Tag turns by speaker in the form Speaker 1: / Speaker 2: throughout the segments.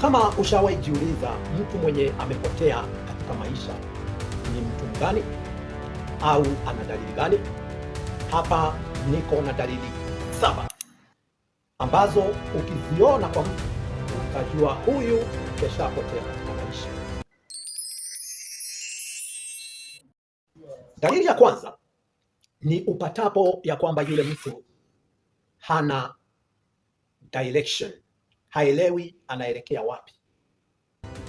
Speaker 1: Kama ushawahi jiuliza mtu mwenye amepotea katika maisha ni mtu gani au ana dalili gani? Hapa niko na dalili 7 ambazo ukiziona kwa mtu utajua huyu keshapotea katika maisha. Dalili ya kwanza ni upatapo ya kwamba yule mtu hana direction, haelewi anaelekea wapi.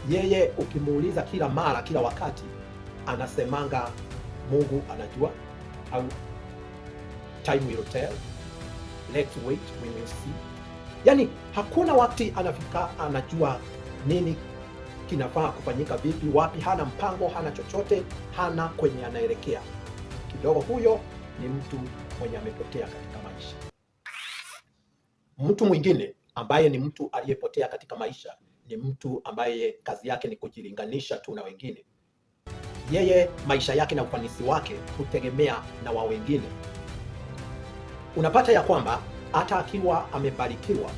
Speaker 1: Yeye ukimuuliza kila mara, kila wakati, anasemanga Mungu anajua, au time will tell, let's wait, we will see. Yani hakuna wakati anafika anajua nini kinafaa kufanyika vipi, wapi. Hana mpango, hana chochote, hana kwenye anaelekea. Kidogo huyo ni mtu mwenye amepotea katika maisha. Mtu mwingine ambaye ni mtu aliyepotea katika maisha ni mtu ambaye kazi yake ni kujilinganisha tu na wengine. Yeye maisha yake na ufanisi wake hutegemea na wa wengine. Unapata ya kwamba hata akiwa amebarikiwa,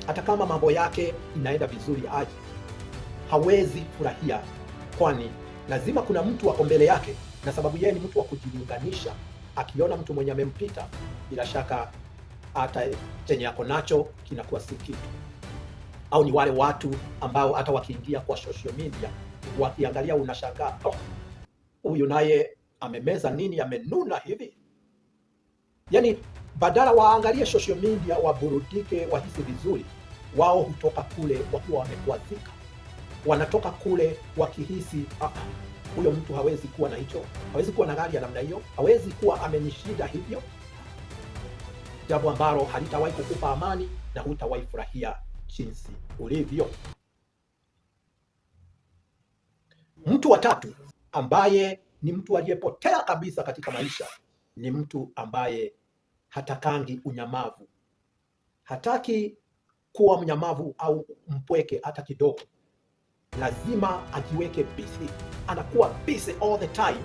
Speaker 1: hata kama mambo yake inaenda vizuri aje, hawezi furahia, kwani lazima kuna mtu wako mbele yake, na sababu yeye ni mtu wa kujilinganisha, akiona mtu mwenye amempita, bila shaka hata chenye yako nacho kinakuwa si kitu. Au ni wale watu ambao hata wakiingia kwa social media wakiangalia, unashangaa, huyu naye amemeza nini, amenuna hivi. Yani badala waangalie social media, waburudike, wahisi vizuri, wao hutoka kule wakiwa wamekwazika. Wanatoka kule wakihisi huyo mtu hawezi kuwa na hicho, hawezi kuwa na gari ya namna hiyo, hawezi kuwa amenishinda hivyo, jambo ambalo halitawahi kukupa amani na hutawahi furahia jinsi ulivyo. Mtu wa tatu ambaye ni mtu aliyepotea kabisa katika maisha ni mtu ambaye hatakangi unyamavu. Hataki kuwa mnyamavu au mpweke hata kidogo. Lazima ajiweke busy. Anakuwa busy all the time.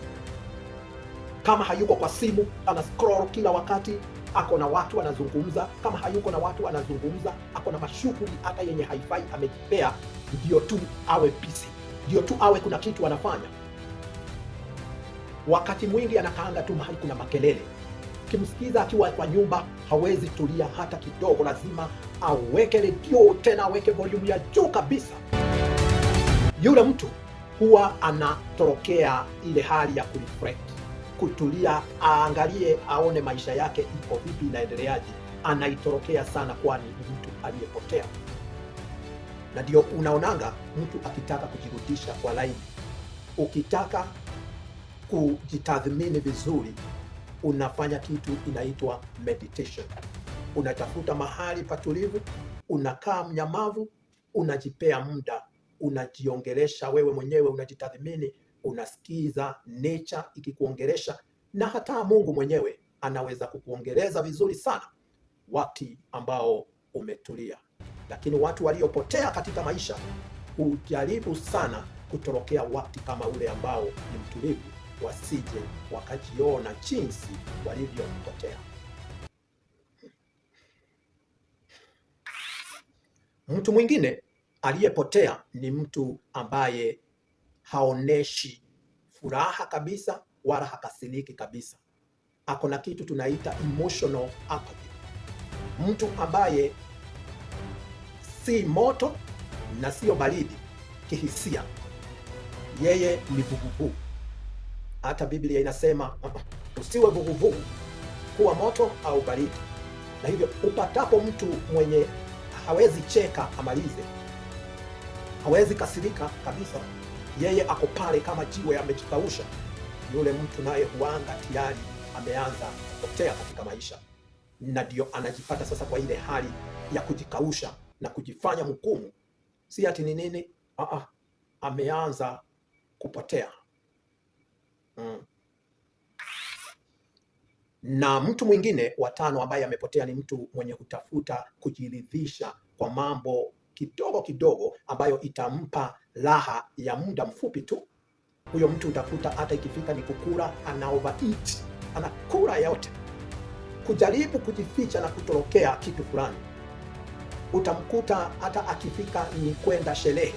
Speaker 1: Kama hayuko kwa simu, ana scroll kila wakati. Ako na watu anazungumza. Kama hayuko na watu anazungumza. Ako na mashughuli hata yenye haifai amejipea, ndio tu awe busy, ndio tu awe kuna kitu anafanya. Wakati mwingi anakaanga tu mahali kuna makelele. Kimsikiza akiwa kwa nyumba hawezi tulia hata kidogo, lazima aweke redio, tena aweke volume ya juu kabisa. Yule mtu huwa anatorokea ile hali ya kureflect, kutulia, aangalie, aone maisha yake iko vipi, inaendeleaje. Anaitorokea sana, kwani ni mtu aliyepotea. Na ndio unaonanga mtu akitaka kujirudisha kwa laini, ukitaka kujitathmini vizuri, unafanya kitu inaitwa meditation. Unatafuta mahali patulivu, unakaa mnyamavu, unajipea muda, unajiongelesha wewe mwenyewe, unajitathmini, unasikiza nature ikikuongelesha, na hata Mungu mwenyewe anaweza kukuongeleza vizuri sana wakati ambao umetulia. Lakini watu waliopotea katika maisha hujaribu sana kutorokea wakati kama ule ambao ni mtulivu, wasije wakajiona jinsi walivyopotea. Mtu mwingine aliyepotea ni mtu ambaye haoneshi furaha kabisa wala hakasiriki kabisa. Ako na kitu tunaita emotional apathy. Mtu ambaye si moto na sio baridi kihisia, yeye ni vuguvugu. Hata Biblia inasema usiwe vuguvugu, kuwa moto au baridi. Na hivyo upatapo mtu mwenye hawezi cheka amalize, hawezi kasirika kabisa, yeye ako pale kama jiwe amejikausha, yule mtu naye huanga tayari ameanza kupotea katika maisha. Na ndio anajipata sasa kwa ile hali ya kujikausha na kujifanya mgumu. Si ati ni nini, ameanza kupotea. Na mtu mwingine wa tano ambaye amepotea ni mtu mwenye kutafuta kujiridhisha kwa mambo kidogo kidogo ambayo itampa raha ya muda mfupi tu. Huyo mtu utakuta hata ikifika ni kukula, ana overeat, anakula yote, kujaribu kujificha na kutorokea kitu fulani. utamkuta hata akifika ni kwenda sherehe,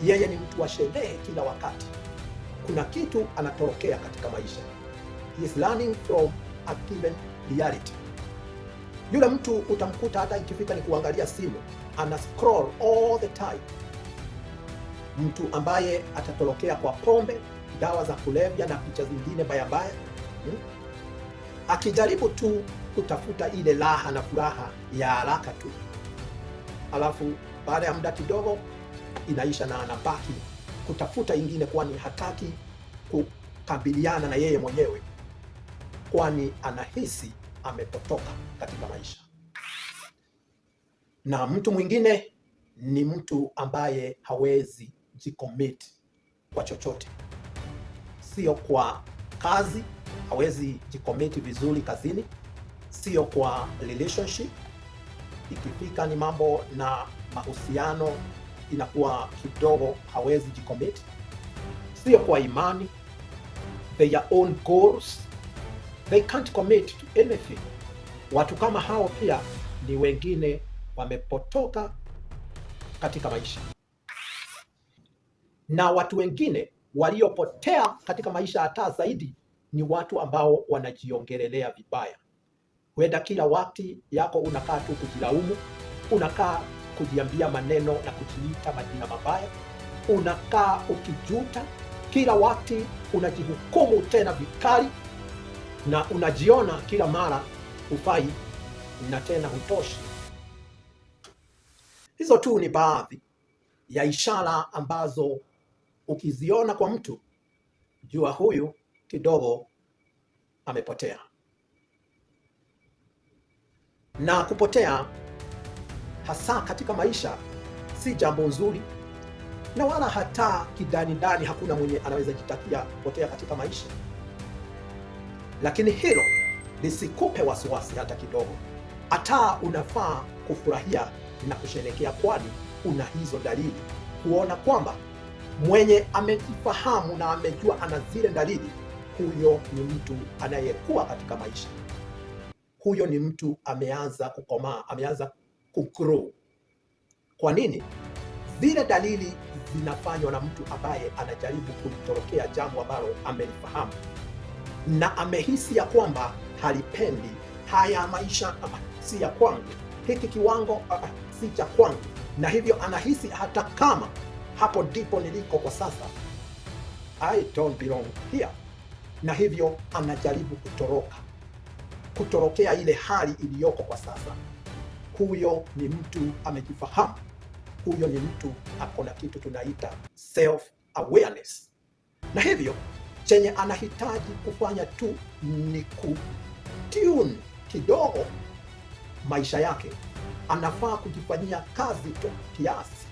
Speaker 1: yeye ni mtu wa sherehe kila wakati. Kuna kitu anatorokea katika maisha. He is learning from a given reality. Yule mtu utamkuta hata ikifika ni kuangalia simu, ana scroll all the time. Mtu ambaye atatorokea kwa pombe, dawa za kulevya na picha zingine bayabaya, akijaribu tu kutafuta ile raha na furaha ya haraka tu, alafu baada ya muda kidogo inaisha na anabaki kutafuta ingine, kwani hataki kukabiliana na yeye mwenyewe, kwani anahisi amepotoka katika maisha. Na mtu mwingine ni mtu ambaye hawezi jicommit kwa chochote, sio kwa kazi, hawezi jicommit vizuri kazini, sio kwa relationship, ikifika ni mambo na mahusiano inakuwa kidogo hawezi jicommit, sio kwa imani, their own goals, they can't commit to anything. Watu kama hao pia ni wengine wamepotoka katika maisha. Na watu wengine waliopotea katika maisha hata zaidi ni watu ambao wanajiongelelea vibaya. Huenda kila wakati yako unakaa tu kujilaumu, unakaa kujiambia maneno na kujiita majina mabaya, unakaa ukijuta, kila wakati unajihukumu tena vikali, na unajiona kila mara hufai na tena hutoshi. Hizo tu ni baadhi ya ishara ambazo ukiziona kwa mtu, jua huyu kidogo amepotea. Na kupotea hasa katika maisha si jambo nzuri, na wala hata kidani ndani hakuna mwenye anaweza jitakia kupotea katika maisha. Lakini hilo lisikupe wasiwasi hata kidogo. Hata unafaa kufurahia na kusherehekea, kwani una hizo dalili, kuona kwamba mwenye amejifahamu na amejua ana zile dalili, huyo ni mtu anayekuwa katika maisha. Huyo ni mtu ameanza kukomaa, ameanza kugrow. Kwa nini? Zile dalili zinafanywa na mtu ambaye anajaribu kulitorokea jambo ambalo amelifahamu na amehisi ya kwamba halipendi. Haya maisha si ya kwangu, hiki kiwango si cha kwangu, na hivyo anahisi hata kama hapo ndipo niliko kwa sasa, I don't belong here, na hivyo anajaribu kutorokea ile hali iliyoko kwa sasa. Huyo ni mtu amejifahamu. Huyo ni mtu ako na kitu tunaita self awareness, na hivyo chenye anahitaji kufanya tu ni kutune kidogo maisha yake. Anafaa kujifanyia kazi tu kiasi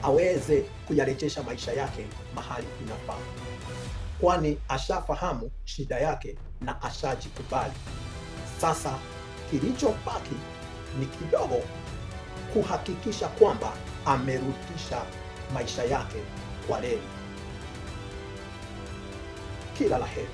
Speaker 1: aweze kuyarejesha maisha yake mahali inafaa, kwani ashafahamu shida yake na ashajikubali. Sasa kilichobaki ni kidogo kuhakikisha kwamba amerudisha maisha yake kwa reli. Kila la heri.